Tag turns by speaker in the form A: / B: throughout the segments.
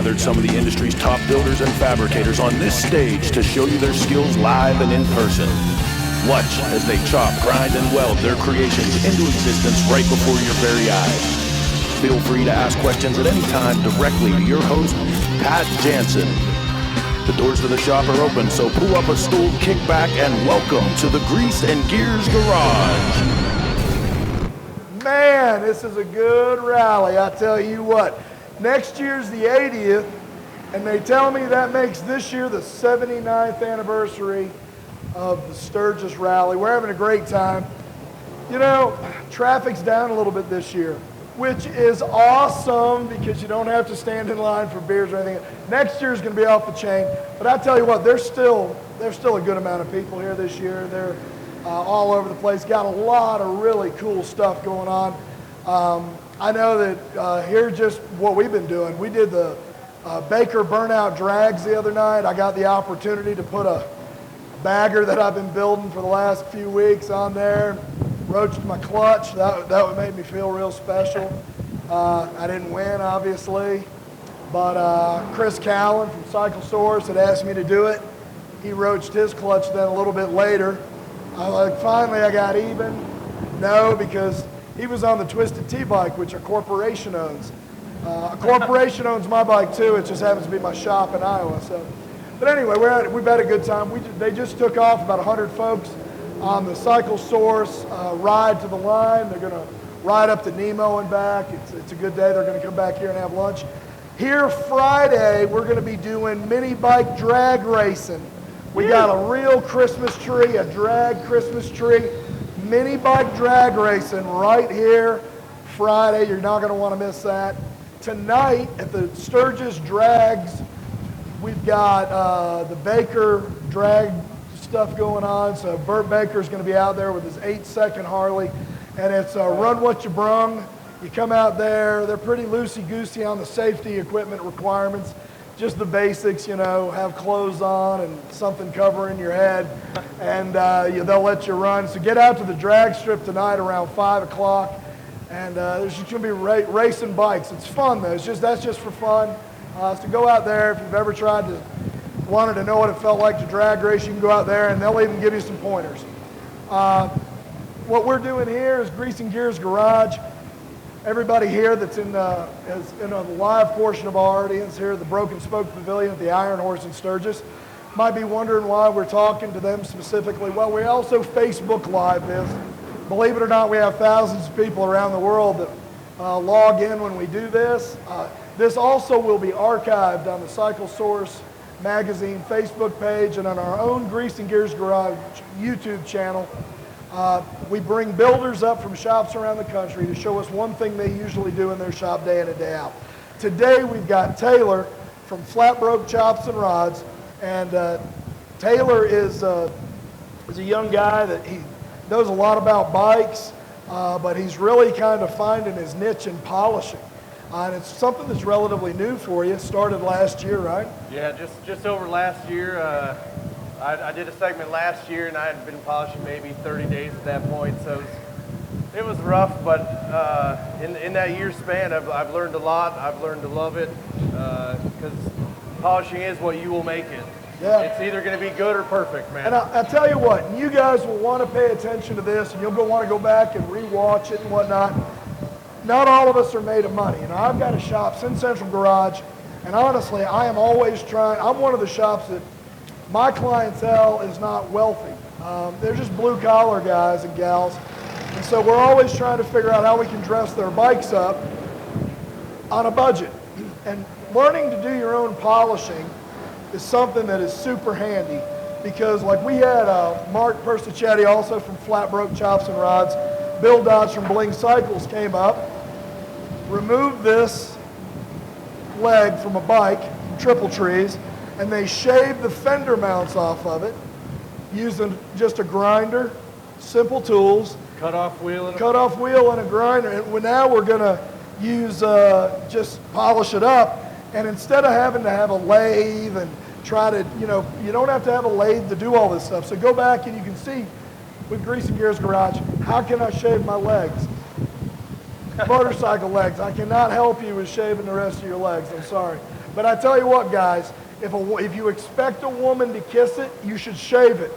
A: Gathered some of the industry's top builders and fabricators on this stage to show you their skills live and in person. Watch as they chop, grind, and weld their creations into existence right before your very eyes. Feel free to ask questions at any time directly to your host, Pat Jansen. The doors to the shop are open, so pull up a stool, kick back, and welcome to the Grease and Gears Garage.
B: Man, this is a good rally, I tell you what. Next year's the 80th, and they tell me that makes this year the 79th anniversary of the Sturgis rally. We're having a great time. You know, traffic's down a little bit this year, which is awesome because you don't have to stand in line for beers or anything. Next year's going to be off the chain, but I tell you what, there's still a good amount of people here this year. They're all over the place. Got a lot of really cool stuff going on. I know that here's just what we've been doing. We did the Baker burnout drags the other night. I got the opportunity to put a bagger that I've been building for the last few weeks on there. Roached my clutch. That made me feel real special. I didn't win, obviously, but Chris Callan from Cycle Source had asked me to do it. He roached his clutch then a little bit later. Finally I got even. No, because he was on the Twisted T-bike, which a corporation owns. A corporation owns my bike too. It just happens to be my shop in Iowa. So, but anyway, we've had a good time. They just took off about 100 folks on the Cycle Source ride to the line. They're going to ride up to Nemo and back. It's a good day. They're going to come back here and have lunch. Here Friday, we're going to be doing mini bike drag racing. We got a real Christmas tree, a drag Christmas tree. Mini bike drag racing right here Friday. You're not going to want to miss that. Tonight at the Sturgis Drags, we've got the Baker drag stuff going on. So Burt Baker's going to be out there with his 8-second Harley, and it's run what you brung. You come out there. They're pretty loosey-goosey on the safety equipment requirements. Just the basics, you know, have clothes on and something covering your head, and they'll let you run. So get out to the drag strip tonight around 5 o'clock, and there's just going to be racing bikes. It's fun, though. That's just for fun. So go out there. If you've ever wanted to know what it felt like to drag race, you can go out there, and they'll even give you some pointers. What we're doing here is Grease and Gears Garage. Everybody here that's in the live portion of our audience here at the Broken Spoke Pavilion at the Iron Horse in Sturgis might be wondering why we're talking to them specifically. Well, we also Facebook Live this. Believe it or not, we have thousands of people around the world that log in when we do this. This also will be archived on the Cycle Source magazine Facebook page and on our own Grease and Gears Garage YouTube channel. We bring builders up from shops around the country to show us one thing they usually do in their shop day in and day out. Today we've got Tayler from Flat Broke Chops and Rods, and Tayler is a young guy that he knows a lot about bikes, but he's really kind of finding his niche in polishing. And it's something that's relatively new for you. Started last year, right?
C: Yeah, just over last year. I did a segment last year, and I had been polishing maybe 30 days at that point, so it was rough, but in that year span, I've learned a lot. I've learned to love it, because polishing is what you will make it.
B: Yeah.
C: It's either going to be good or perfect, man.
B: And I tell you what, you guys will want to pay attention to this, and you'll want to go back and re-watch it and whatnot. Not all of us are made of money. You know, I've got a shop, Sin Central Garage, and honestly, I am always trying. I'm one of the shops that my clientele is not wealthy. They're just blue-collar guys and gals. And so we're always trying to figure out how we can dress their bikes up on a budget. And learning to do your own polishing is something that is super handy, because like we had Mark Persichetti, also from Flat Broke Chops and Rods, Bill Dodge from Bling Cycles came up, removed this leg from a bike, from Triple Trees, and they shaved the fender mounts off of it using just a grinder, simple tools.
C: Cut-off wheel
B: and a grinder. And now we're going to use, just polish it up. And instead of having to have a lathe and try to, you don't have to have a lathe to do all this stuff. So go back and you can see with Grease and Gears Garage, how can I shave my legs? Motorcycle legs. I cannot help you with shaving the rest of your legs. I'm sorry. But I tell you what, guys, if you expect a woman to kiss it, you should shave it.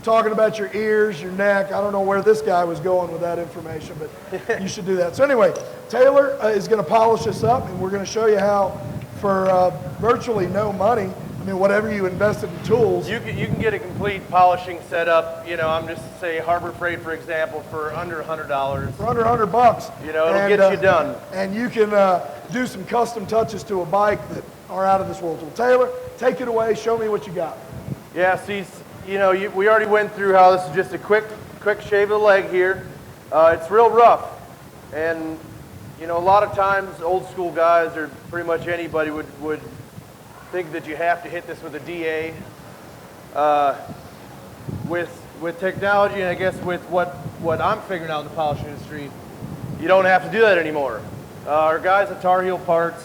B: Talking about your ears, your neck. I don't know where this guy was going with that information, but you should do that. So anyway, Tayler is going to polish this up, and we're going to show you how, for virtually no money, I mean, whatever you invested in tools.
C: You can get a complete polishing setup. You know, I'm just say Harbor Freight, for example, for under $100.
B: For under $100.
C: You know, it'll get you done.
B: And you can do some custom touches to a bike that are out of this world. So Tayler, take it away. Show me what you got.
C: Yeah, see, you know, we already went through how this is just a quick shave of the leg here. It's real rough. And, you know, a lot of times old school guys or pretty much anybody would think that you have to hit this with a DA. With technology, and I guess with what I'm figuring out in the polish industry, you don't have to do that anymore. Our guys at Tar Heel Parts,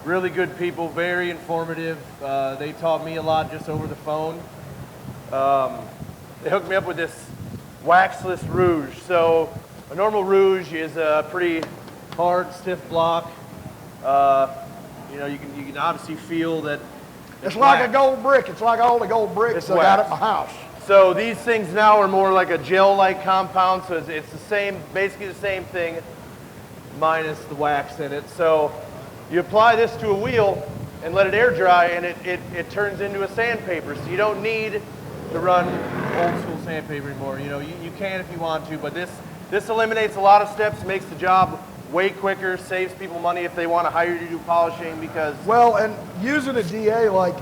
C: really good people, very informative. They taught me a lot just over the phone. They hooked me up with this waxless rouge. So a normal rouge is a pretty hard, stiff block. You know, you can obviously feel that
B: it's like a gold brick. It's like all the gold bricks I got at my house.
C: So these things now are more like a gel-like compound. So it's the same, basically the same thing, minus the wax in it. So you apply this to a wheel and let it air dry, and it turns into a sandpaper. So you don't need to run old school sandpaper anymore. You know, you can if you want to, but this eliminates a lot of steps, makes the job way quicker, saves people money if they want to hire you to do polishing because...
B: Well, and using a DA, like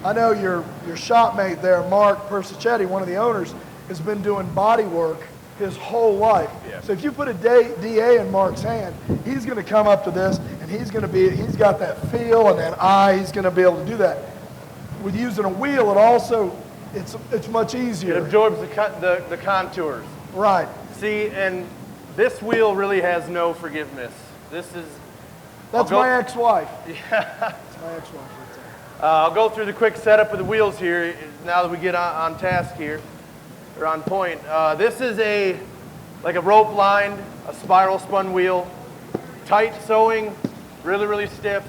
B: I know your shopmate there, Mark Persichetti, one of the owners, has been doing body work his whole life.
C: Yeah.
B: So if you put a DA in Mark's hand, he's going to come up to this and he's got that feel and that eye, he's going to be able to do that. With using a wheel, it's much easier.
C: It absorbs the contours.
B: Right.
C: See, and this wheel really has no forgiveness.
B: That's my ex-wife.
C: Yeah.
B: That's my ex-wife right there.
C: I'll go through the quick setup of the wheels here now that we get on task here, or on point. This is like a rope lined, a spiral spun wheel, tight sewing, really, really stiff.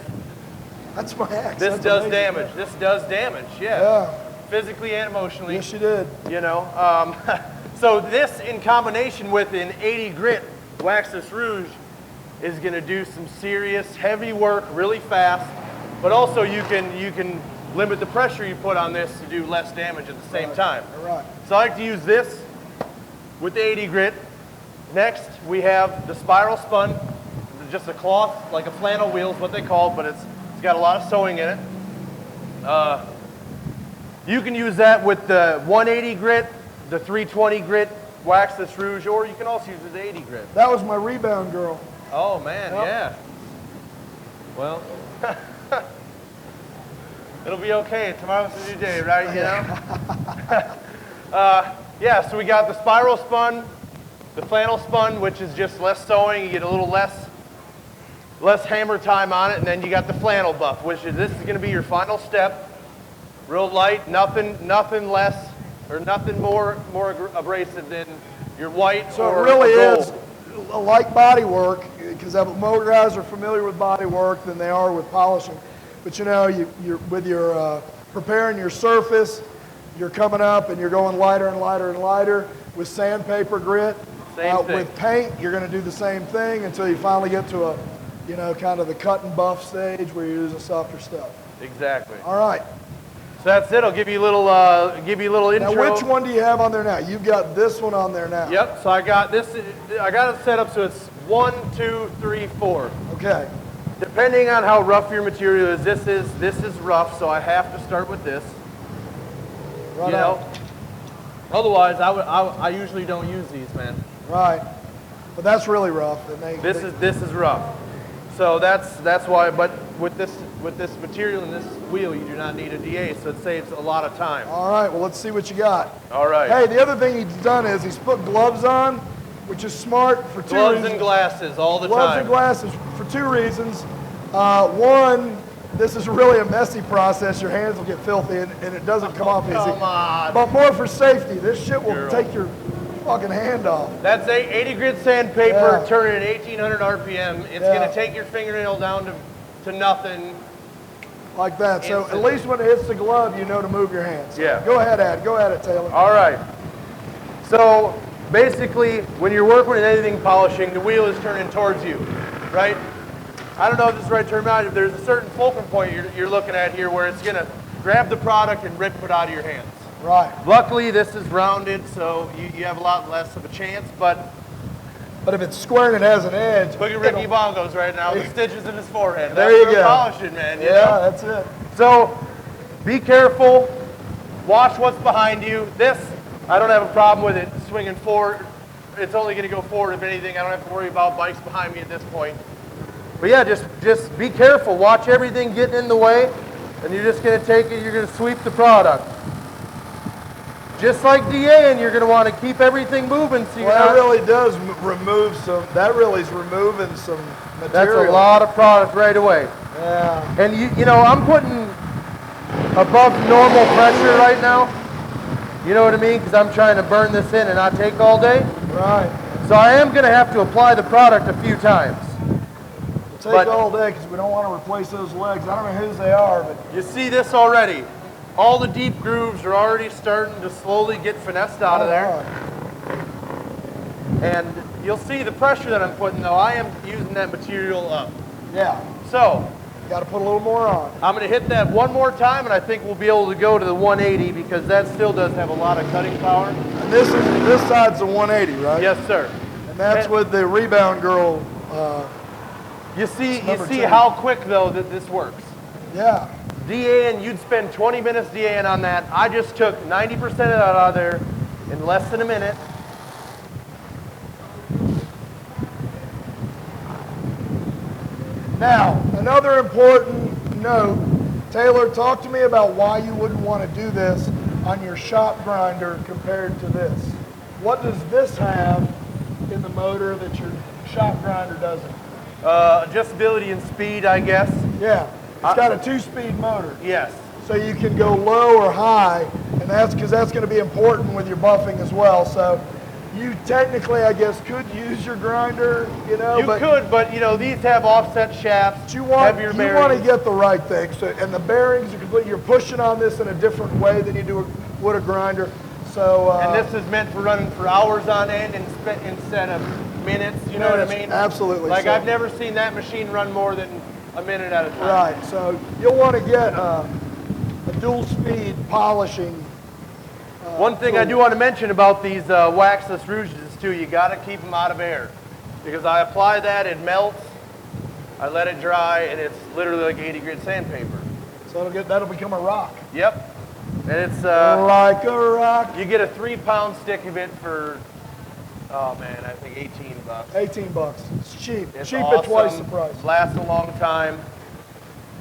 B: That's my ex.
C: This does damage. This does damage, yeah. Physically and emotionally.
B: Yes, you did.
C: You know. So this, in combination with an 80 grit waxless rouge, is going to do some serious heavy work really fast. But also you can limit the pressure you put on this to do less damage at the same time.
B: All right.
C: So I like to use this with the 80 grit. Next we have the spiral spun, just a cloth, like a flannel wheel is what they call it, but it's got a lot of sewing in it. You can use that with the 180 grit, the 320 grit waxless rouge, or you can also use the 80 grit.
B: That was my rebound girl.
C: Oh man,
B: Yep.
C: yeah. Well, it'll be okay. Tomorrow's a new day, right? You know. Yeah. So we got the spiral spun, the flannel spun, which is just less sewing. You get a little less hammer time on it, and then you got the flannel buff, which is this is going to be your final step. Real light, nothing less or nothing more abrasive than your white
B: so
C: or
B: it really
C: gold.
B: is like body work, because more guys are familiar with body work than they are with polishing. But you know, you're preparing your surface, you're coming up and you're going lighter and lighter and lighter with sandpaper grit.
C: Same thing.
B: With paint, you're going to do the same thing until you finally get to kind of the cut and buff stage where you're using softer stuff.
C: Exactly.
B: All right.
C: So that's it. I'll give you a little intro.
B: Now, which one do you have on there now? You've got this one on there now.
C: Yep. So I got this. I got it set up so it's 1, 2, 3, 4.
B: Okay.
C: Depending on how rough your material is, this is rough. So I have to start with this.
B: Right
C: you know. Otherwise, I usually don't use these, man.
B: Right. But that's really rough.
C: This is rough. So that's why. But with this material and this wheel, you do not need a DA, so it saves a lot of time.
B: All right, well, let's see what you got.
C: All right.
B: Hey, the other thing he's done is he's put gloves on, which is smart for two reasons.
C: Gloves and glasses all the
B: Gloves
C: time.
B: and glasses for two reasons. One, this is really a messy process. Your hands will get filthy, and it doesn't come off easy.
C: Come on.
B: But more for safety. This shit will take your fucking hand off.
C: That's 80 grit sandpaper,
B: Yeah.
C: turning at 1800 RPM. It's going to take your fingernail down to nothing.
B: Like that. So at least when it hits the glove, you know to move your hands.
C: Yeah.
B: Go ahead, Ed. Go at it, Taylor.
C: All right. So basically, when you're working with anything polishing, the wheel is turning towards you, right? I don't know if this is the right term out. If there's a certain fulcrum point you're looking at here where it's going to grab the product and rip it out of your hands.
B: Right.
C: Luckily, this is rounded, so you have a lot less of a chance, but
B: if it's square and it has an edge.
C: look at Ricky Bongos right now, the stitches in his forehead.
B: There you go.
C: Polishing, man. You
B: yeah,
C: know?
B: that's it.
C: So be careful. Watch what's behind you. This, I don't have a problem with it swinging forward. It's only going to go forward if anything. I don't have to worry about bikes behind me at this point. But yeah, just be careful. Watch everything getting in the way, and you're just going to take it. You're going to sweep the product. Just like DA, and you're going to want to keep everything moving. So
B: that really does remove some. That really is removing some material.
C: That's a lot of product right away.
B: Yeah.
C: And you know, I'm putting above normal pressure right now. You know what I mean? Because I'm trying to burn this in and not take all day.
B: Right.
C: So I am going to have to apply the product a few times.
B: It'll take all day because we don't want to replace those legs. I don't know whose they are, but
C: you see this already. All the deep grooves are already starting to slowly get finessed out of there. And you'll see the pressure that I'm putting, though. I am using that material up.
B: Yeah.
C: So
B: got to put a little more on.
C: I'm going to hit that one more time, and I think we'll be able to go to the 180 because that still does have a lot of cutting power.
B: And this side's the 180, right?
C: Yes, sir.
B: And that's with the Rebound Girl.
C: You see how quick though that this works.
B: Yeah.
C: DAing, you'd spend 20 minutes DAing on that. I just took 90% of that out of there in less than a minute.
B: Now, another important note, Taylor, talk to me about why you wouldn't want to do this on your shop grinder compared to this. What does this have in the motor that your shop grinder doesn't?
C: Adjustability and speed, I guess.
B: Yeah, it's got a 2-speed motor.
C: Yes.
B: So you can go low or high, and that's because that's going to be important with your buffing as well. So you technically, I guess, could use your grinder, you know.
C: You could, but you know, these have offset shafts,
B: you want
C: bearings.
B: to get the right thing. So, and the bearings, you're pushing on this in a different way than you do with a grinder. So,
C: and this is meant for running for hours on end instead of minutes, you know what I mean?
B: Absolutely.
C: Like I've never seen that machine run more than a minute at a time.
B: Right, so you'll want to get a dual speed polishing.
C: One thing I do want to mention about these waxless rouges too, you got to keep them out of air. Because I apply that, it melts, I let it dry, and it's literally like 80 grit sandpaper.
B: So that'll become a rock.
C: Yep. And it's
B: like a rock.
C: You get a 3-pound stick of it for, oh man, I think 18 bucks.
B: 18 bucks. It's cheap.
C: It's
B: cheap
C: awesome.
B: at twice the price.
C: Lasts a long time.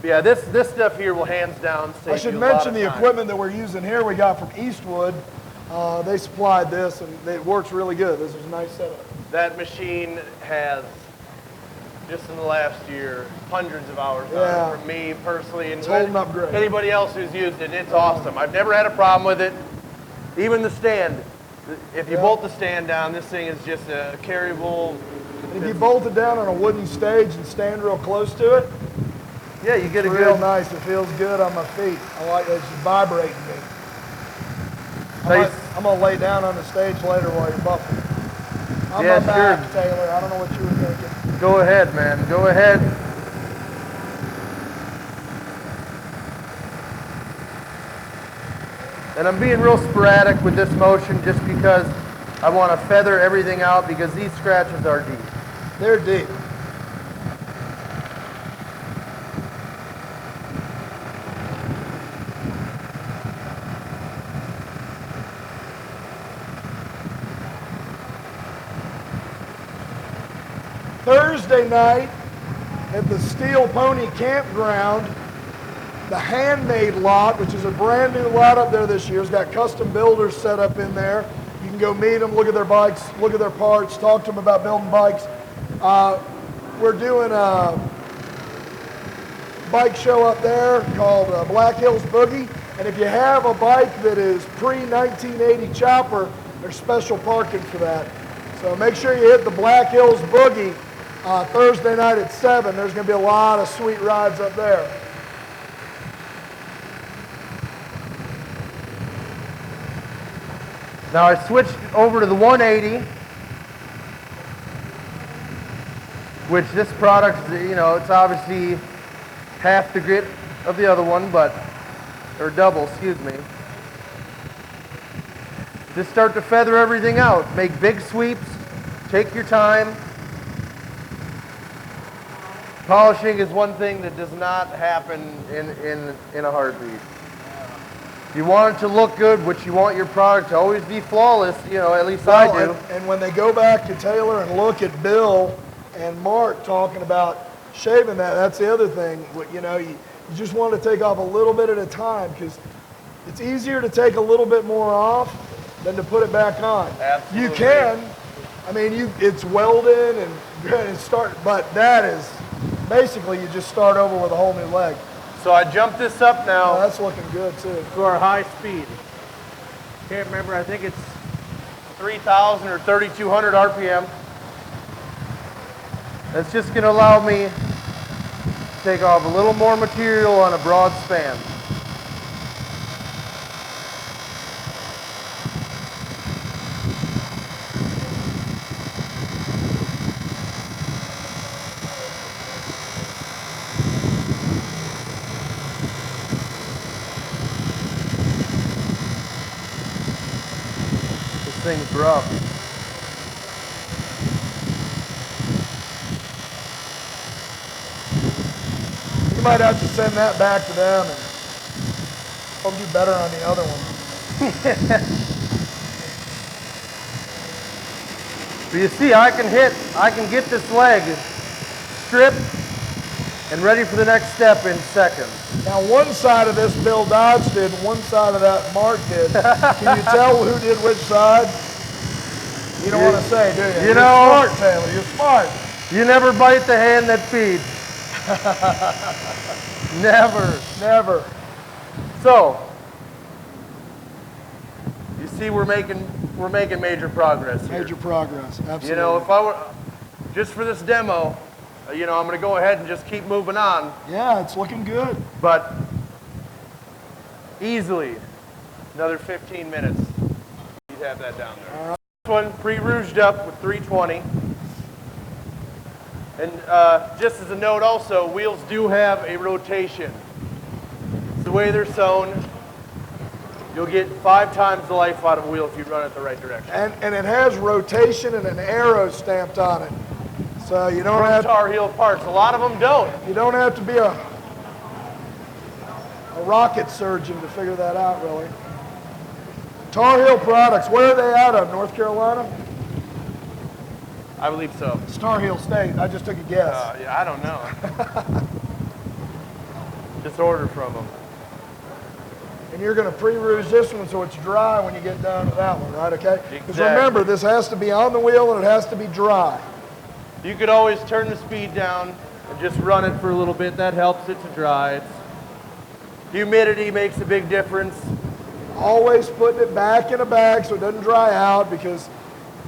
C: But yeah, this stuff here will hands down save
B: I should
C: you a lot
B: mention
C: of
B: the
C: time.
B: equipment that we're using here we got from Eastwood. They supplied this and it works really good. This is a nice setup.
C: That machine has, just in the last year, hundreds of hours on it from me personally, and
B: it's holding up great.
C: Anybody else who's used it, it's awesome. I've never had a problem with it. Even the stand, if you bolt the stand down, this thing is just a carryable.
B: If you bolt it down on a wooden stage and stand real close to it,
C: yeah, you get a
B: real
C: good.
B: nice. It feels good on my feet. I like it. It's just vibrating me. I'm gonna lay down on the stage later while you're buffing. On my back, Taylor. I don't know what you were thinking.
C: Go ahead, man. Go ahead. And I'm being real sporadic with this motion just because I want to feather everything out because these scratches are deep.
B: They're deep. Thursday night at the Steel Pony Campground, the Handmade lot, which is a brand new lot up there this year, has got custom builders set up in there. You can go meet them, look at their bikes, look at their parts, talk to them about building bikes. We're doing a bike show up there called Black Hills Boogie. And if you have a bike that is pre-1980 chopper, there's special parking for that. So make sure you hit the Black Hills Boogie Thursday night at 7. There's going to be a lot of sweet rides up there.
C: Now I switched over to the 180, which this product, you know, it's obviously half the grit of the other one, but, or double, excuse me. Just start to feather everything out. Make big sweeps, take your time. Polishing is one thing that does not happen in a heartbeat. You want it to look good, but you want your product to always be flawless, you know, at least I do.
B: And when they go back to Tayler and look at Bill and Mark talking about shaving that, that's the other thing. You know, you just want to take off a little bit at a time, because it's easier to take a little bit more off than to put it back on.
C: Absolutely.
B: You can. I mean, it's welded and start, but that is basically you just start over with a whole new leg.
C: So I jumped this up now.
B: Oh, that's looking good too.
C: To our high speed. Can't remember, I think it's 3,000 or 3,200 RPM. That's just going to allow me to take off a little more material on a broad span. Thing's rough.
B: You might have to send that back to them and hope you do better on the other one.
C: But you see, I can get this leg stripped and ready for the next step in seconds.
B: Now, one side of this Bill Dodge did, one side of that Mark did. Can you tell who did which side? You don't want to say, do you?
C: You're smart,
B: Taylor. You're smart.
C: You never bite the hand that feeds. Never.
B: Never.
C: So, you see, we're making major progress here.
B: Major progress, absolutely.
C: You know, if I were just for this demo, you know, I'm going to go ahead and just keep moving on.
B: Yeah, it's looking good.
C: But easily, another 15 minutes, you'd have that down there.
B: All right.
C: This one pre-rouged up with 320. And just as a note also, wheels do have a rotation. It's the way they're sewn. You'll get 5 times the life out of a wheel if you run it the right direction.
B: And it has rotation and an arrow stamped on it. So you don't have
C: Tar Heel parts. A lot of them don't.
B: You don't have to be a rocket surgeon to figure that out, really. Tar Heel Products, where are they out of? North Carolina?
C: I believe so.
B: Tar Heel State. I just took a guess.
C: Yeah, I don't know. Just order from them.
B: And you're going to pre-rouge this one so it's dry when you get down to that one, right? Okay? Because
C: Exactly.
B: remember, this has to be on the wheel and it has to be dry.
C: You could always turn the speed down and just run it for a little bit. That helps it to dry. Humidity makes a big difference.
B: Always putting it back in a bag so it doesn't dry out, because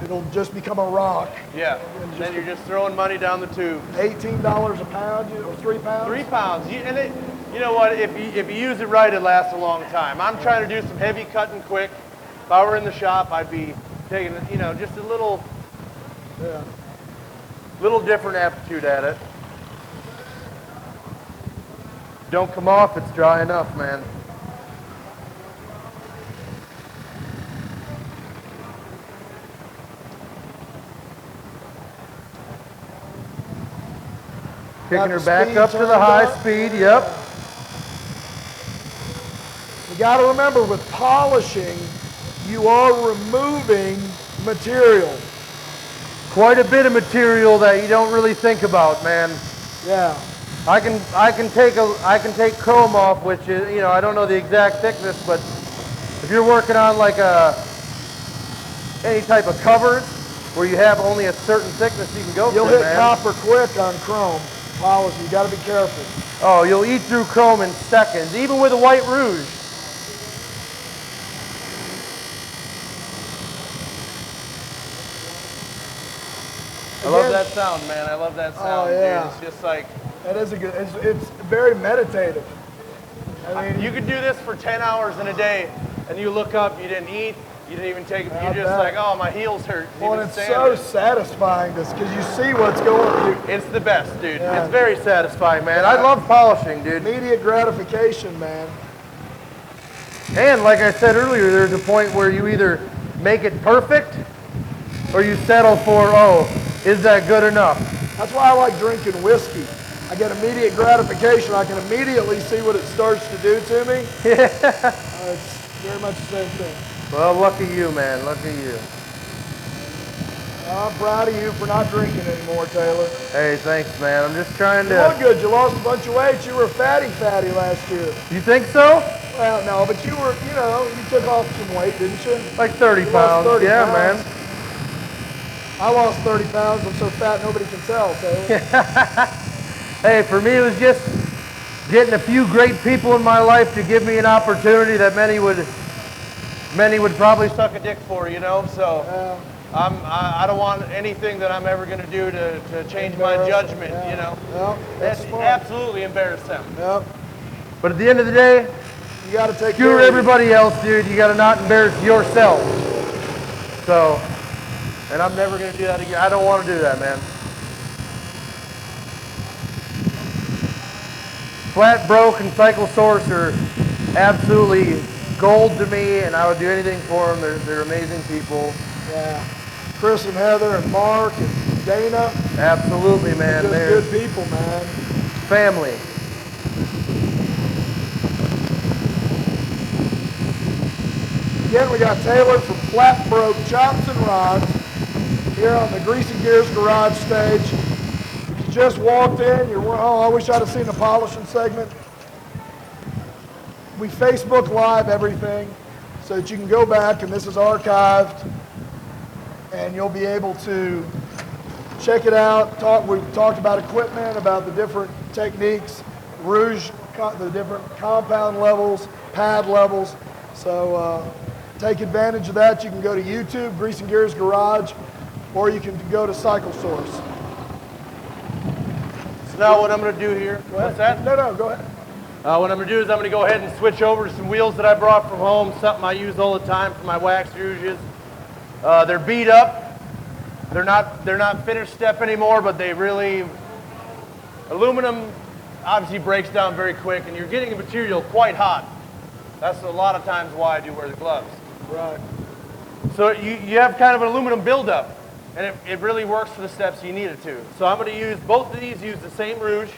B: it'll just become a rock.
C: Yeah, and then you're just throwing money down the tube.
B: $18 a pound or 3 pounds?
C: 3 pounds. You know what? If you use it right, it lasts a long time. I'm trying to do some heavy cutting quick. If I were in the shop, I'd be taking, you know, just a little different aptitude at it. Don't come off, it's dry enough, man. Picking her back up to the high speed, yep.
B: You got to remember, with polishing, you are removing material.
C: Quite a bit of material that you don't really think about, man.
B: Yeah.
C: I can take chrome off, which is, you know, I don't know the exact thickness, but if you're working on like any type of covers where you have only a certain thickness you can go
B: You'll
C: through,
B: hit
C: man.
B: copper quick on chrome polish. You got to be careful.
C: Oh, you'll eat through chrome in seconds, even with a white rouge. I love that sound, man. I love that sound,
B: yeah.
C: dude. It's just like...
B: That is a good, it's very meditative. I mean,
C: you could do this for 10 hours in a day, and you look up, you didn't eat, You didn't even take it.
B: I
C: You're just
B: bet.
C: like, oh, my heels hurt.
B: Well,
C: Even
B: and it's
C: standing.
B: so satisfying because you see what's going on.
C: It's the best, dude.
B: Yeah.
C: It's very satisfying, man.
B: Yeah.
C: I love polishing, dude.
B: Immediate gratification, man.
C: And like I said earlier, there's a point where you either make it perfect or you settle for, oh, is that good enough?
B: That's why I like drinking whiskey. I get immediate gratification. I can immediately see what it starts to do to me. It's very much the same thing.
C: Well, lucky you, man. Lucky you.
B: I'm proud of you for not drinking anymore, Taylor.
C: Hey, thanks, man. I'm just trying
B: You look
C: to...
B: good. You lost a bunch of weight. You were fatty last year.
C: You think so?
B: Well, no, but you were, you took off some weight, didn't you?
C: Like 30
B: You
C: pounds.
B: lost 30
C: Yeah,
B: pounds.
C: man.
B: I lost 30 pounds. I'm so fat nobody can tell, Taylor.
C: Hey, for me, it was just getting a few great people in my life to give me an opportunity that many would probably suck a dick for, So I don't want anything that I'm ever going to do to change my judgment,
B: Yeah, that's smart.
C: Absolutely embarrass them.
B: Yeah,
C: But at the end of the day,
B: you got to take
C: screw
B: care of
C: everybody else, dude. You got to not embarrass yourself. So, and I'm never going to do that again. I don't want to do that, man. Flat Broke and Cycle Source are absolutely gold to me, and I would do anything for them. They're amazing people.
B: Yeah. Chris and Heather and Mark and Dana.
C: Absolutely, man.
B: Just
C: They're
B: good people, man.
C: family.
B: Again, we got Taylor from Flat Broke Chops and Rods here on the Greasy Gears garage stage. If you just walked in, I wish I'd have seen the polishing segment. We Facebook Live everything so that you can go back, and this is archived, and you'll be able to check it out. We've talked about equipment, about the different techniques, rouge, the different compound levels, pad levels. So take advantage of that. You can go to YouTube, Greasy Gears Garage, or you can go to Cycle Source.
C: So now what I'm going to do here, what's that?
B: No, go ahead.
C: What I'm going to do is I'm going to go ahead and switch over to some wheels that I brought from home, something I use all the time for my wax rouges. They're beat up. They're not finished step anymore, but they really, aluminum obviously breaks down very quick, and you're getting the material quite hot. That's a lot of times why I do wear the gloves.
B: Right.
C: So you have kind of an aluminum buildup, and it really works for the steps you need it to. So I'm going to use, both of these use the same rouge.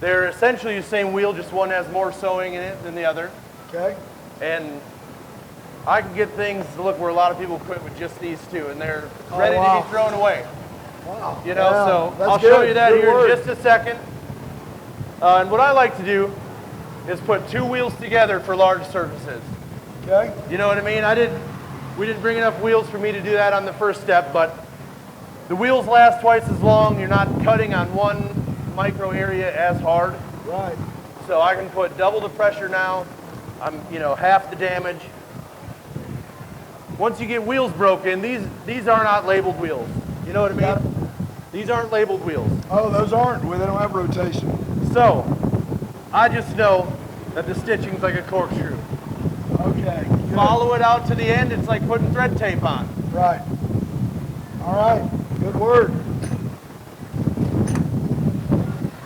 C: They're essentially the same wheel, just one has more sewing in it than the other.
B: Okay.
C: And I can get things to look where a lot of people quit with just these two, and they're ready to be thrown away.
B: Wow.
C: So
B: that's
C: I'll show
B: good.
C: you that
B: Good
C: here
B: word.
C: in just a second. And what I like to do is put two wheels together for large surfaces.
B: Okay.
C: You know what I mean? We didn't bring enough wheels for me to do that on the first step, but the wheels last twice as long. You're not cutting on one micro area as hard.
B: Right.
C: So I can put double the pressure now. I'm, half the damage. Once you get wheels broken, these are not labeled wheels. You know what I mean? These aren't labeled wheels.
B: Oh, those aren't. Well, they don't have rotation.
C: So I just know that the stitching's like a corkscrew.
B: Okay. Good.
C: Follow it out to the end, it's like putting thread tape on.
B: Right. All right. Good word.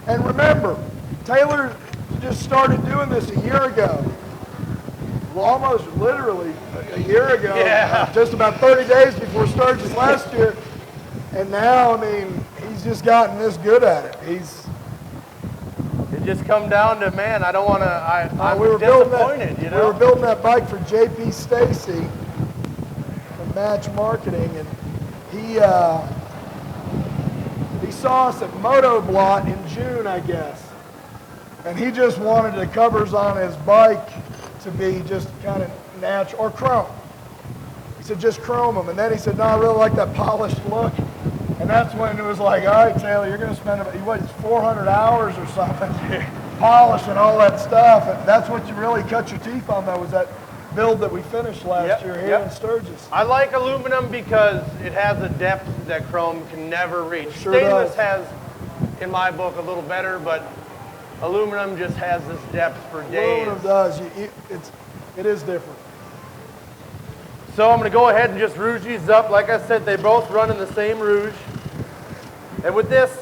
B: And remember, Taylor just started doing this a year ago. Well, almost literally a year ago.
C: Yeah.
B: Just about 30 days before Sturgis last year. And now, he's just gotten this good at it.
C: It just come down to, man, I don't want to, I'm
B: we were
C: disappointed,
B: We were building that bike for JP Stacy from Match Marketing, and he saw us at Motoblot in June, I guess. And he just wanted the covers on his bike to be just kind of natural, or chrome. He said, just chrome them. And then he said, no, I really like that polished look. And that's when it was like, all right, Taylor, you're going to spend about 400 hours or something polishing all that stuff. And that's what you really cut your teeth on, though, was that build that we finished last year here in Sturgis.
C: I like aluminum because it has a depth that chrome can never reach.
B: Sure
C: Stainless
B: does.
C: has, in my book, a little better, but aluminum just has this depth for days.
B: Aluminum does. It is different.
C: So I'm going to go ahead and just rouge these up. Like I said, they both run in the same rouge. And with this,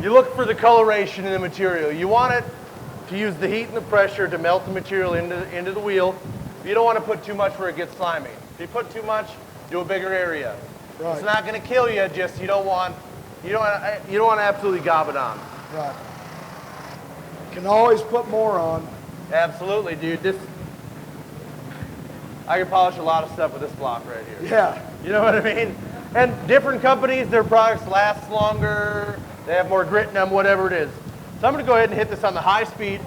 C: you look for the coloration in the material. You want it to use the heat and the pressure to melt the material into the wheel. You don't want to put too much where it gets slimy. If you put too much, do a bigger area. Right. It's not going to kill you, just you don't want to absolutely gob it on.
B: Right. Can always put more on.
C: Absolutely, dude. I can polish a lot of stuff with this block right here.
B: Yeah.
C: You know what I mean? And different companies, their products last longer, they have more grit in them, whatever it is. So I'm going to go ahead and hit this on the high speed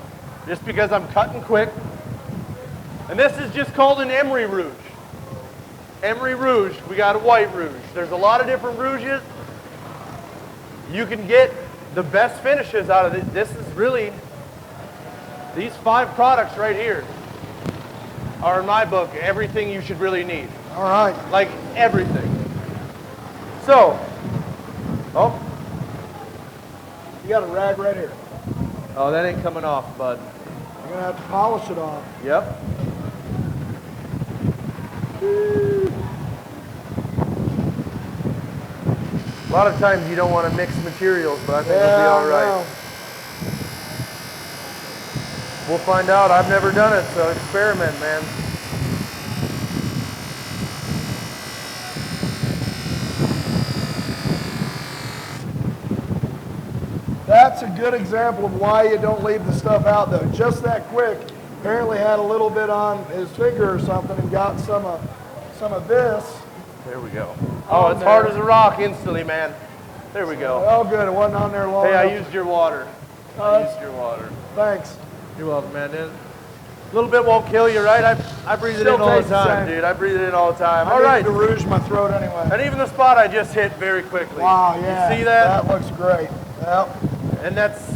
C: just because I'm cutting quick. And this is just called an emery rouge. Emery rouge, we got a white rouge. There's a lot of different rouges. You can get the best finishes out of it. This is really, these 5 products right here are, in my book, everything you should really need.
B: All right.
C: Like everything. So, oh.
B: You got a rag right here.
C: Oh, that ain't coming off, bud.
B: You're going to have to polish it off.
C: Yep. A lot of times you don't want to mix materials, but I think it'll be all right. We'll find out. I've never done it, so experiment, man.
B: That's a good example of why you don't leave the stuff out, though. Just that quick. Apparently had a little bit on his finger or something and got some of this.
C: There we go. Oh, it's hard as a rock instantly, man. There we go.
B: Oh, good. It wasn't on there long
C: enough.
B: enough.
C: I used your water. I used your water.
B: Thanks.
C: You're welcome, man. A little bit won't kill you, right? I breathe it in all the time, dude. I breathe it in all the time. All right.
B: I need to rouge my throat anyway.
C: And even the spot I just hit very quickly.
B: Wow, yeah.
C: You see that?
B: That looks great. Yep.
C: And that's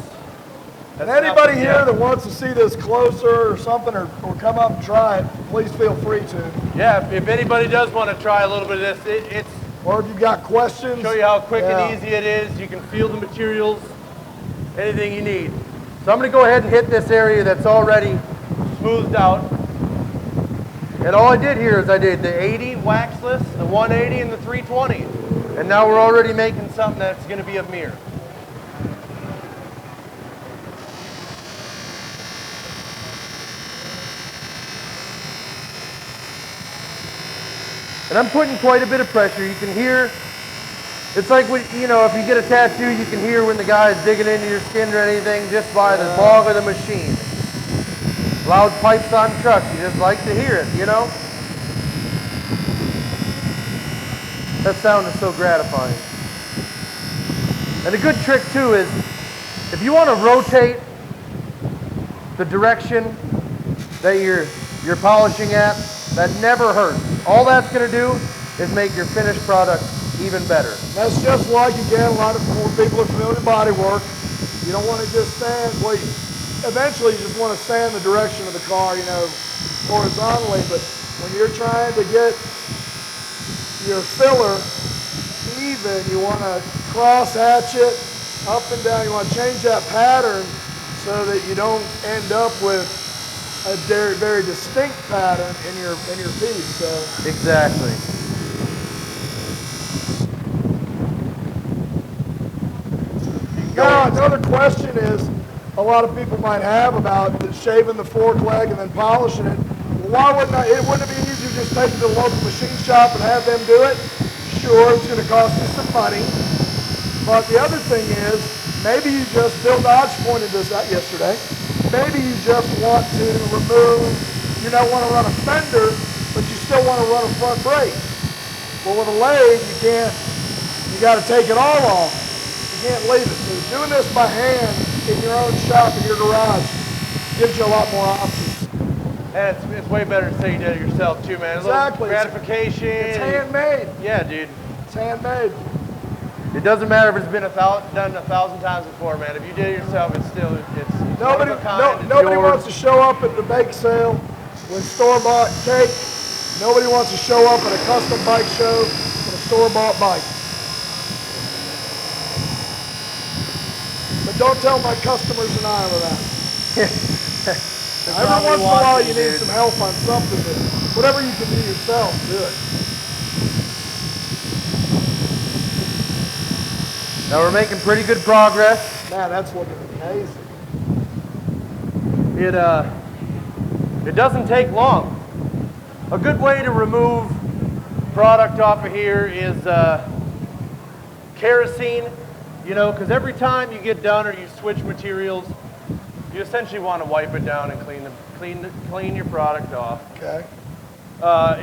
B: and anybody here that wants to see this closer or something or come up and try it, please feel free to.
C: Yeah, if anybody does want to try a little bit of this, it's...
B: Or if you've got questions.
C: Show you how quick and easy it is. You can feel the materials, anything you need. So I'm going to go ahead and hit this area that's already smoothed out. And all I did here is I did the 80 waxless, the 180, and the 320. And now we're already making something that's going to be a mirror. And I'm putting quite a bit of pressure. You can hear, it's like, if you get a tattoo, you can hear when the guy is digging into your skin or anything just by the bog of the machine. Loud pipes on trucks, you just like to hear it, you know? That sound is so gratifying. And a good trick too is, if you want to rotate the direction that you're polishing at, that never hurts. All that's going to do is make your finished product even better.
B: That's just like, again, a lot of more people are familiar with body work. You don't want to just sand, eventually you just want to sand the direction of the car, horizontally, but when you're trying to get your filler even, you want to cross hatch it up and down. You want to change that pattern so that you don't end up with a very, very distinct pattern in your piece. So.
C: Exactly.
B: Now, another question is, a lot of people might have about shaving the fork leg and then polishing it. Why wouldn't it be easier to just take it to the local machine shop and have them do it? Sure, it's going to cost you some money. But the other thing is, maybe you just, Bill Dodge pointed this out yesterday, maybe you just want to remove, you don't want to run a fender, but you still want to run a front brake. Well, with a lathe, you got to take it all off. You can't leave it. So doing this by hand in your own shop, in your garage, gives you a lot more options.
C: And it's way better to say you did it yourself too, man.
B: Exactly.
C: Gratification.
B: It's handmade.
C: Yeah, dude.
B: It's handmade.
C: It doesn't matter if it's been done 1,000 times before, man. If you did it yourself, it's
B: nobody wants to show up at the bake sale with store-bought cake. Nobody wants to show up at a custom bike show with a store-bought bike. But don't tell my customers and I that. Every once in a while you need some help on something, but whatever you can do yourself, do it.
C: Now we're making pretty good progress.
B: Man, that's looking amazing.
C: It doesn't take long. A good way to remove product off of here is kerosene, you know, because every time you get done or you switch materials, you essentially want to wipe it down and clean your product off.
B: Okay.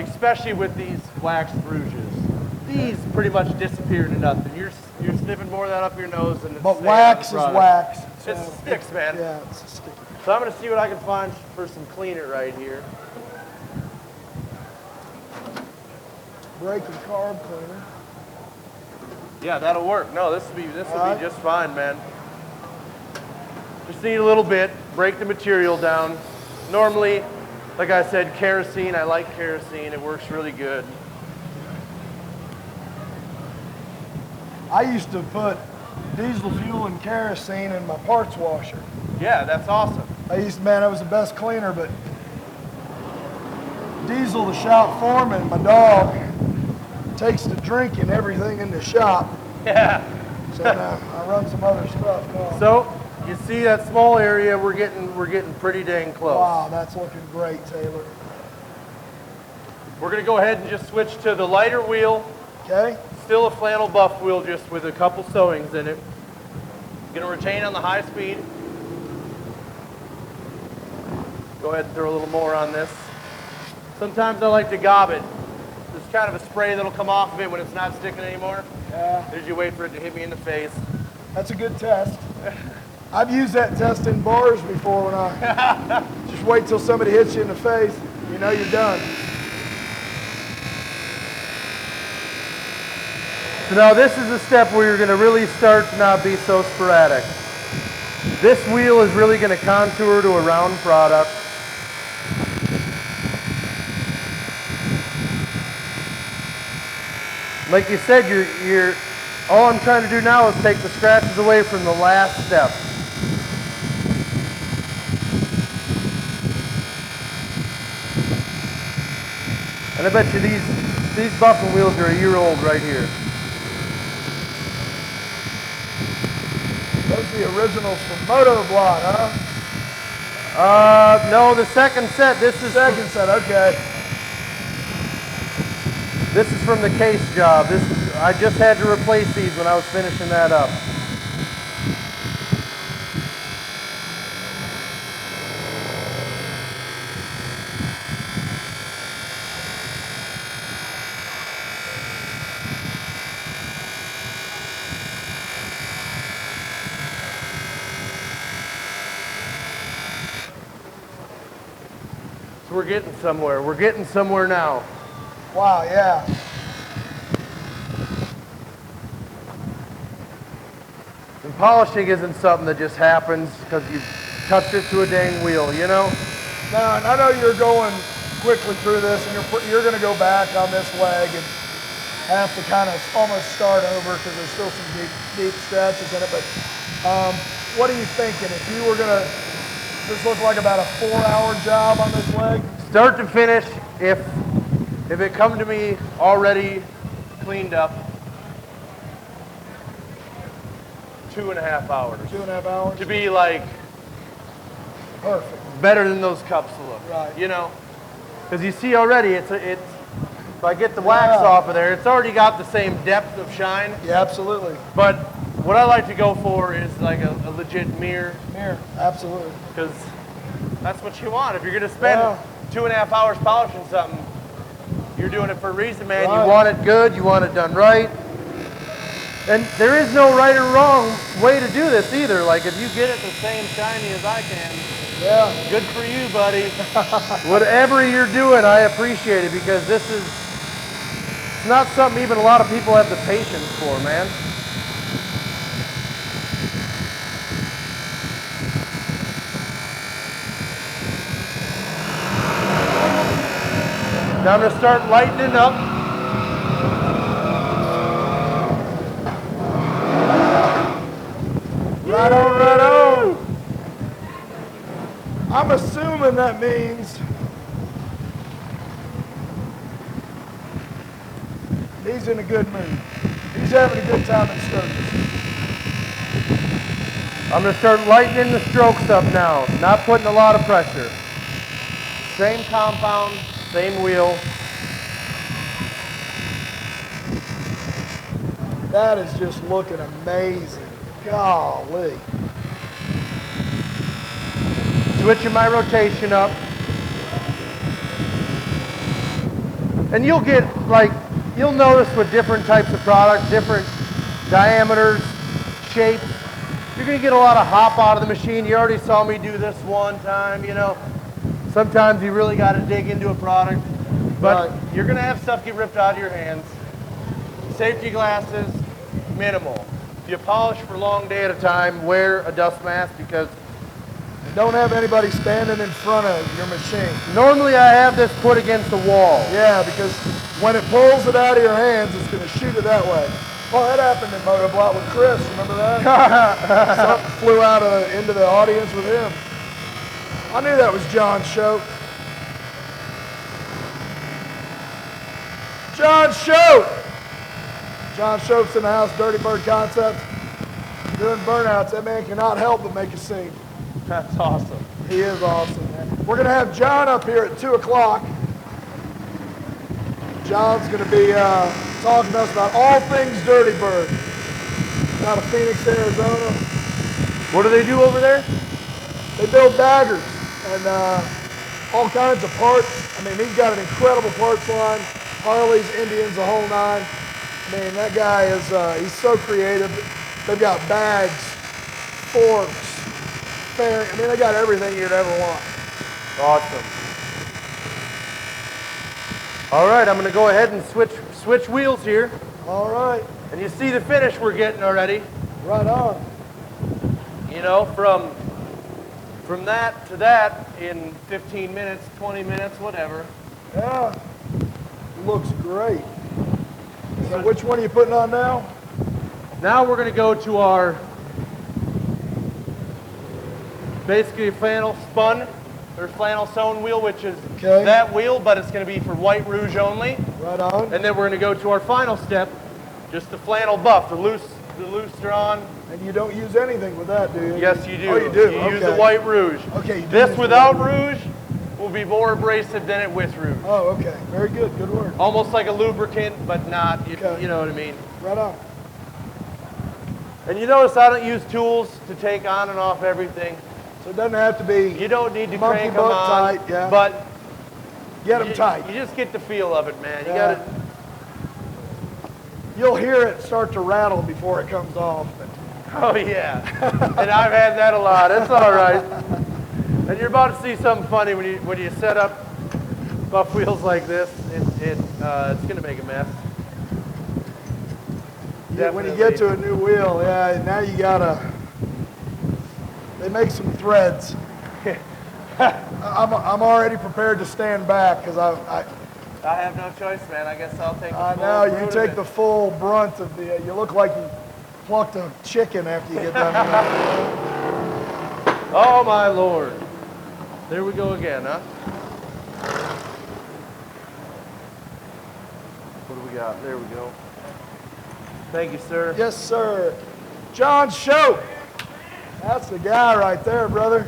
C: Especially with these wax rouges. These pretty much disappear to nothing. You're sniffing more of that up your nose than it's
B: But wax is wax.
C: It sticks, man.
B: Yeah, it's a stick.
C: So I'm going to see what I can find for some cleaner right here.
B: Brake and carb cleaner.
C: Yeah, that'll work. No, this will be just fine, man. Just need a little bit. Break the material down. Normally, like I said, kerosene. I like kerosene. It works really good.
B: I used to put diesel fuel and kerosene in my parts washer.
C: Yeah, that's awesome.
B: Man, I was the best cleaner, but Diesel, the shop foreman, my dog, takes to drinking everything in the shop.
C: Yeah.
B: So now I run some other stuff now.
C: So you see that small area, we're getting pretty dang close.
B: Wow, that's looking great, Taylor.
C: We're gonna go ahead and just switch to the lighter wheel.
B: Okay.
C: Still a flannel buff wheel, just with a couple sewings in it. Gonna retain on the high speed. Go ahead and throw a little more on this. Sometimes I like to gob it. There's kind of a spray that'll come off of it when it's not sticking anymore.
B: Yeah.
C: There's you wait for it to hit me in the face.
B: That's a good test. I've used that test in bars before when I just wait till somebody hits you in the face, you know you're done.
C: So now this is a step where you're going to really start to not be so sporadic. This wheel is really going to contour to a round product. Like you said, all I'm trying to do now is take the scratches away from the last step. And I bet you these buffing wheels are a year old right here.
B: Those are the originals from Motoblot, huh?
C: No, the second set. This is
B: Second set, okay.
C: This is from the case job. I just had to replace these when I was finishing that up. So we're getting somewhere. We're getting somewhere now.
B: Wow, yeah.
C: And polishing isn't something that just happens because you touched it to a dang wheel, you know?
B: Now, and I know you're going quickly through this, and you're going to go back on this leg and have to kind of almost start over because there's still some deep scratches in it. But what are you thinking? If you were going to, this look like about a 4-hour job on this leg?
C: Start to finish, if it come to me already cleaned up, 2.5 hours.
B: 2.5 hours?
C: To be like
B: Perfect.
C: better than those cups look.
B: Right.
C: You know? Because you see already, if I get the wax off of there, it's already got the same depth of shine.
B: Yeah, absolutely.
C: But what I like to go for is like a legit mirror.
B: Mirror, absolutely.
C: Because that's what you want. If you're going to spend 2.5 hours polishing something, you're doing it for a reason, man.
B: Right.
C: You want it good, you want it done right. And there is no right or wrong way to do this either. Like if you get it the same shiny as I can, good for you, buddy. Whatever you're doing, I appreciate it because it's not something even a lot of people have the patience for, man. Now I'm going to start lightening up. Right on, right on.
B: I'm assuming and that means he's in a good mood. He's having a good time in Sturgis.
C: I'm going to start lightening the strokes up now, not putting a lot of pressure. Same compound, same wheel.
B: That is just looking amazing. Golly.
C: Switching my rotation up. And you'll get, like, you'll notice with different types of products, different diameters, shapes, you're going to get a lot of hop out of the machine. You already saw me do this one time, you know. Sometimes you really got to dig into a product, but you're going to have stuff get ripped out of your hands. Safety glasses, minimal. If you polish for a long day at a time, wear a dust mask because
B: don't have anybody standing in front of your machine.
C: Normally I have this put against the wall.
B: Yeah, because when it pulls it out of your hands, it's going to shoot it that way. Well, that happened in Motoblot with Chris, remember that? Something flew out into the audience with him. I knew that was John Shope. John Shope! John Shope's in the house, Dirty Bird Concepts. Doing burnouts, that man cannot help but make a scene.
C: That's awesome.
B: He is awesome, man. We're going to have John up here at 2 o'clock. John's going to be talking to us about all things Dirty Bird. Out of Phoenix, Arizona.
C: What do they do over there?
B: They build daggers and all kinds of parts. I mean, he's got an incredible parts line. Harleys, Indians, the whole nine. I mean, that guy is, he's so creative. They've got bags, forks, fairing. I mean, they got everything you'd ever want.
C: Awesome. All right, I'm going to go ahead and switch wheels here.
B: All right.
C: And you see the finish we're getting already.
B: Right on.
C: You know, from that to that in 15 minutes, 20 minutes, whatever.
B: Yeah. Looks great. So which one are you putting on now?
C: Now we're going to go to our basically flannel spun or flannel sewn wheel, which is that wheel, but it's going to be for White Rouge only.
B: Right on.
C: And then we're going to go to our final step, just the flannel buff, the loose drawn.
B: And you don't use anything with that, do you?
C: Yes, you do.
B: Oh, you do?
C: You use the White Rouge.
B: Okay. You do
C: this
B: use
C: without rouge will be more abrasive than it with rouge.
B: Oh, okay. Very good. Good work.
C: Almost like a lubricant, but not. You know what I mean?
B: Right on.
C: And you notice I don't use tools to take on and off everything.
B: So it doesn't have to be.
C: You don't need to
B: monkey
C: crank them on,
B: tight, yeah.
C: but
B: get them tight.
C: You just get the feel of it, man. You got to.
B: You'll hear it start to rattle before it comes off.
C: Oh yeah, and I've had that a lot. It's all right. And you're about to see something funny when you set up buff wheels like this. It's gonna make a mess.
B: Yeah, when you get to a new wheel, yeah, now you gotta. They make some threads. I'm already prepared to stand back because I
C: have no choice, man. I guess I'll take.
B: Now you take the full brunt of the. You look like you plucked a chicken after you get done with that.
C: Oh my Lord! There we go again, huh? What do we got? There we go. Thank you, sir.
B: Yes, sir. John Shope. That's the guy right there, brother.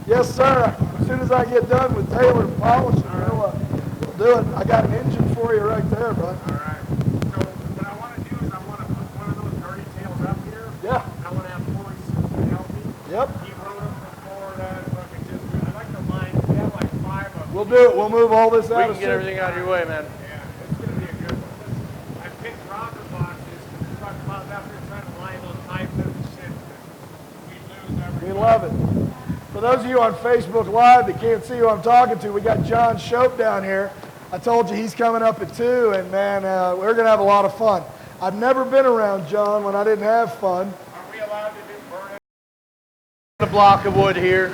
B: Yes, sir. As soon as I get done with Tayler polishing, we'll do it. I got an engine for you right there, bud.
D: All right. So what I want to do is I want to put one of those dirty tails up here.
B: Yeah.
D: I want to have Corey super healthy.
B: Yep.
D: He rode them from Florida. I like the lines. We have like 5 of them.
B: We'll do it. We'll move all this out.
C: We can get everything out of your way, man.
D: Yeah, it's going to be a good one. I picked rocker boxes. We talked about that. We're trying to line those knives up and shit. We lose every
B: We love it. For those of you on Facebook Live that can't see who I'm talking to, we got John Shope down here. I told you he's coming up at 2, and man, we're going to have a lot of fun. I've never been around John when I didn't have fun.
D: Are we allowed to do burn?
C: A block of wood here.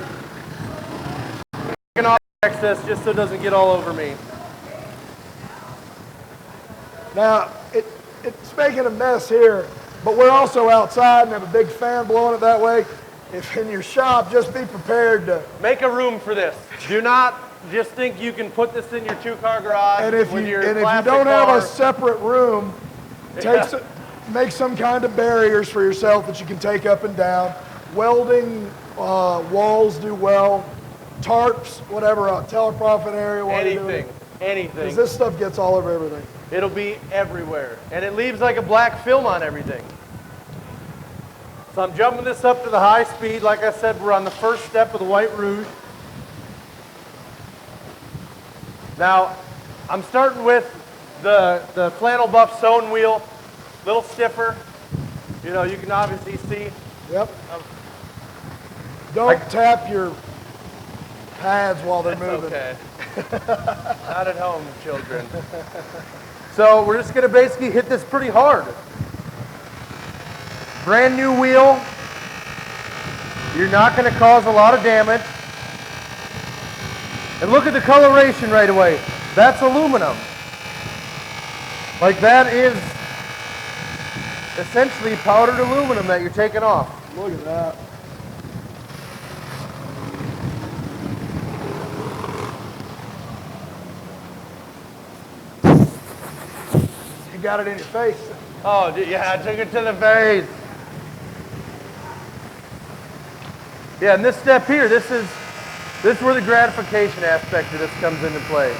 C: Taking off excess just so it doesn't get all over me.
B: Now, it's making a mess here, but we're also outside and have a big fan blowing it that way. if in your shop, just be prepared to.
C: Make a room for this. Do not just think you can put this in your 2-car garage
B: And if
C: with
B: you
C: your
B: and if you
C: classic
B: don't have
C: car.
B: a separate room, make some kind of barriers for yourself that you can take up and down. Welding walls do well. Tarps, whatever, a teleprofit area.
C: Anything.
B: Because this stuff gets all over everything.
C: It'll be everywhere. And it leaves like a black film on everything. So I'm jumping this up to the high speed. Like I said, we're on the first step of the White Rouge. Now, I'm starting with the flannel buff sewn wheel, a little stiffer. You know, you can obviously see.
B: Yep. Don't tap your pads while they're
C: That's
B: moving.
C: okay. Not at home, children. So we're just going to basically hit this pretty hard. Brand new wheel. You're not going to cause a lot of damage. And look at the coloration right away. That's aluminum. Like that is essentially powdered aluminum that you're taking off.
B: Look at that. You got it in your face.
C: Oh, yeah, I took it to the face. Yeah, and this step here, this is where the gratification aspect of this comes into play.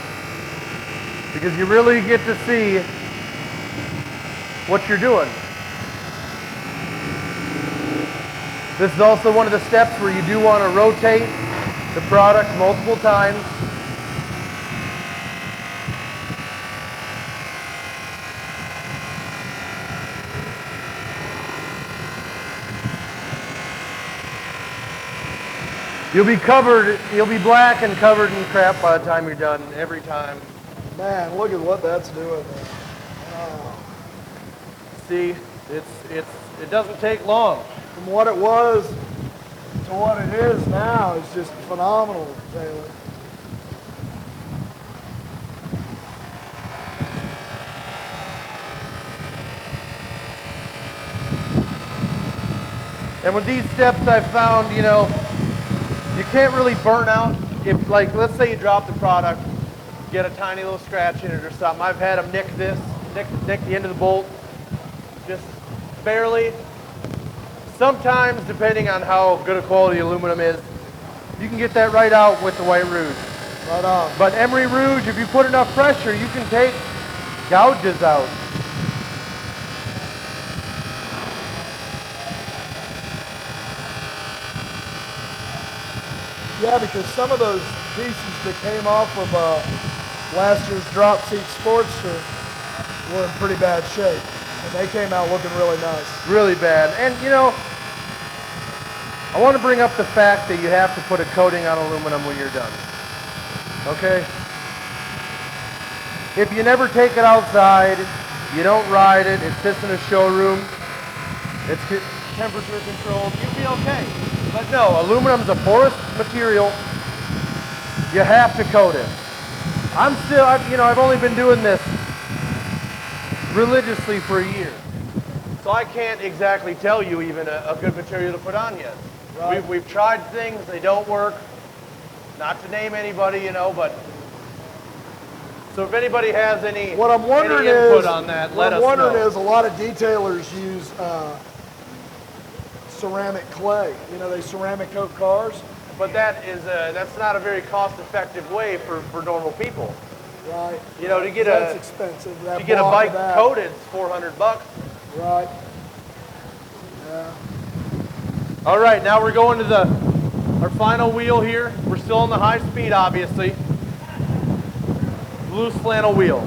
C: Because you really get to see what you're doing. This is also one of the steps where you do want to rotate the product multiple times. You'll be black and covered in crap by the time you're done, every time.
B: Man, look at what that's doing. Wow.
C: See, it doesn't take long.
B: From what it was to what it is now is just phenomenal, Taylor.
C: And with these steps I've found, you know, you can't really burn out. If, like, let's say you drop the product, get a tiny little scratch in it or something. I've had them nick the end of the bolt, just barely. Sometimes, depending on how good a quality aluminum is, you can get that right out with the White Rouge.
B: Right on.
C: But Emery Rouge, if you put enough pressure, you can take gouges out.
B: Yeah, because some of those pieces that came off of last year's Drop Seat Sportster were in pretty bad shape. And they came out looking really nice.
C: Really bad. And, you know, I want to bring up the fact that you have to put a coating on aluminum when you're done. Okay? If you never take it outside, you don't ride it, it sits in a showroom, it's temperature controlled, you'll be okay. But no, aluminum is a porous material. You have to coat it. I've only been doing this religiously for a year. So I can't exactly tell you even a good material to put on yet.
B: Right.
C: We've tried things, they don't work. Not to name anybody, you know, but so if anybody has any
B: What I'm wondering
C: input
B: is,
C: on that,
B: what
C: let
B: I'm
C: us
B: wondering
C: know.
B: is a lot of detailers use ceramic clay. You know, they ceramic coat cars.
C: But that's not a very cost-effective way for normal people.
B: Right.
C: You know, to get
B: That's expensive. That
C: to get a
B: block
C: bike
B: of that.
C: coated, it's $400.
B: Right. Yeah.
C: All right, now we're going to our final wheel here. We're still on the high speed, obviously. Loose flannel wheel.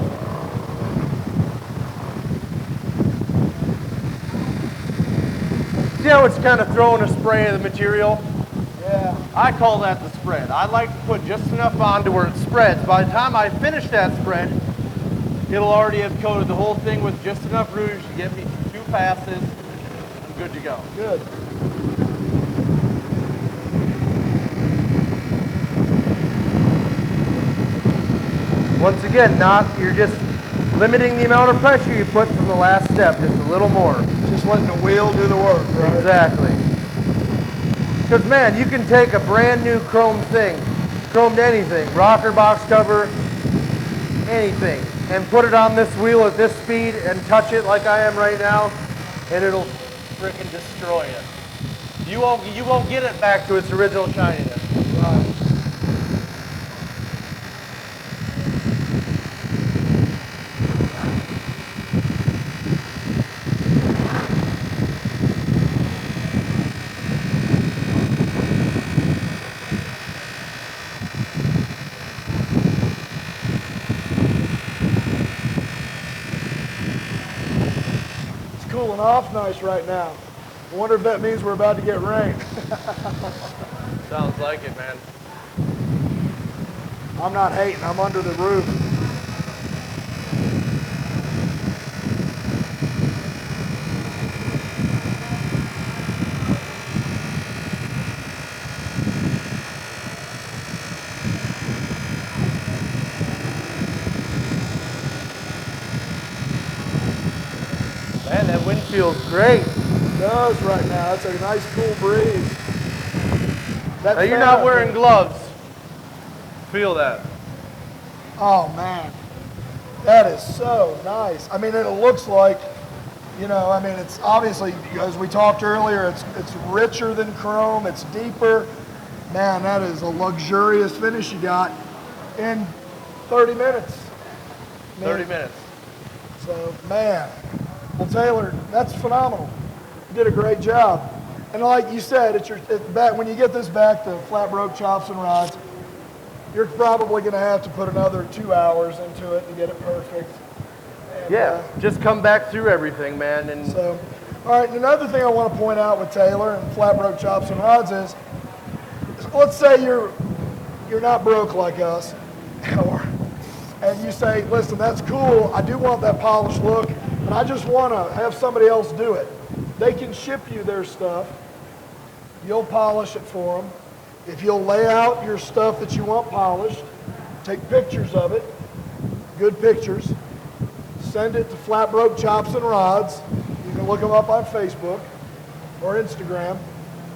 C: See how it's kind of throwing a spray of the material?
B: Yeah.
C: I call that the spread. I like to put just enough on to where it spreads. By the time I finish that spread, it'll already have coated the whole thing with just enough rouge to get me 2 passes. I'm good to go.
B: Good.
C: Once again, you're just limiting the amount of pressure you put from the last step, just a little more.
B: Just letting the wheel do the work, right?
C: Exactly. Because man, you can take a brand new chrome thing, chromed anything, rocker box cover, anything, and put it on this wheel at this speed and touch it like I am right now, and it'll freaking destroy it. You won't get it back to its original shininess.
B: Right. It's cooling off nice right now. I wonder if that means we're about to get rain.
C: Sounds like it, man.
B: I'm not hating, I'm under the roof.
C: Man, that wind feels great.
B: It does right now. It's a nice cool breeze. That
C: Now you're
B: fan
C: not
B: up
C: wearing
B: there-
C: gloves. Feel that.
B: Oh man, that is so nice. I mean, it looks like, you know, I mean, it's obviously, as we talked earlier, it's richer than chrome, it's deeper. Man, that is a luxurious finish you got in 30 minutes. Man,
C: 30 minutes.
B: So, man, well, Taylor, that's phenomenal. You did a great job. And like you said, it's back, when you get this back to flat broke chops and rods, you're probably going to have to put another 2 hours into it to get it perfect. And,
C: Yeah, just come back through everything, man. And
B: So, all right, and another thing I want to point out with Taylor and flat broke chops and rods is, let's say you're not broke like us, and you say, listen, that's cool, I do want that polished look, but I just want to have somebody else do it. They can ship you their stuff, you'll polish it for them. If you'll lay out your stuff that you want polished, take pictures of it, good pictures, send it to Flat Broke Chops and Rods. You can look them up on Facebook or Instagram.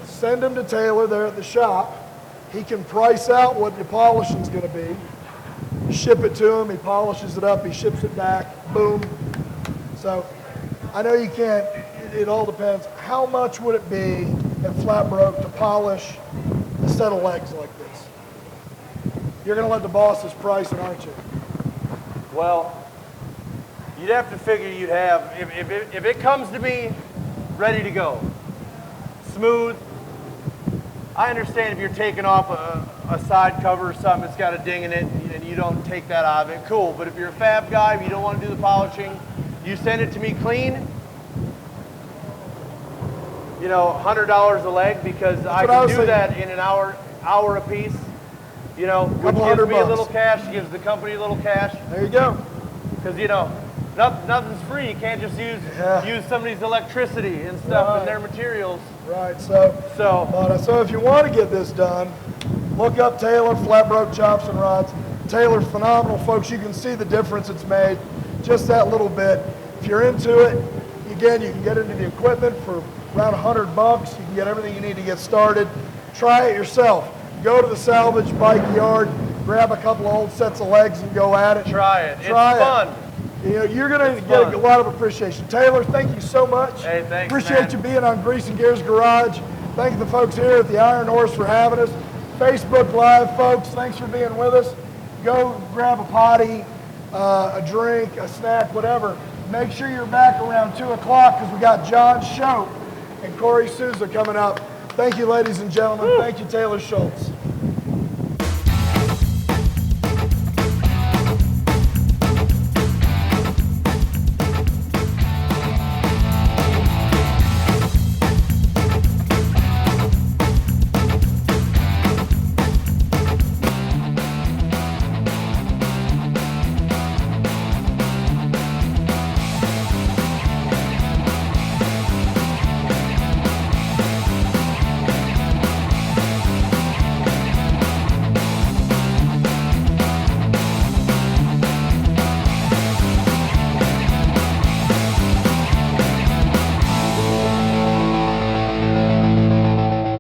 B: Send them to Taylor there at the shop. He can price out what the polishing is going to be. Ship it to him, he polishes it up, he ships it back, boom. So I know you can't, it all depends. How much would it be at Flat Broke to polish a set of legs like this? You're going to let the bosses price it, aren't you?
C: well, you'd have to figure you'd have, if it comes to me ready to go, smooth. I understand if you're taking off a side cover or something that's got a ding in it and you don't take that out of it, cool. But if you're a fab guy, if you don't want to do the polishing, you send it to me clean, you know, $100 a leg, because I can do that in an hour a piece. You know, which gives me a little cash, gives the company a little cash.
B: There you go.
C: Because, you know, nothing's free. You can't just use somebody's electricity and stuff and their materials.
B: Right, so if you want to get this done, look up Taylor, Flat Broke Chops and Rods. Taylor's phenomenal, folks. You can see the difference it's made, just that little bit. If you're into it, again, you can get into the equipment for around $100. You can get everything you need to get started. Try it yourself. Go to the salvage bike yard, grab a couple of old sets of legs and go at it.
C: Try it. It's
B: Try it.
C: fun.
B: You know, you're going to get a lot of appreciation. Taylor, thank you so much.
C: Hey, thanks,
B: Appreciate
C: man.
B: you being on Grease and Gears Garage. Thank the folks here at the Iron Horse for having us. Facebook Live, folks, thanks for being with us. Go grab a potty, a drink, a snack, whatever. Make sure you're back around 2 o'clock because we got John Shope and Corey Souza coming up. Thank you, ladies and gentlemen. Thank you, Taylor Schultz.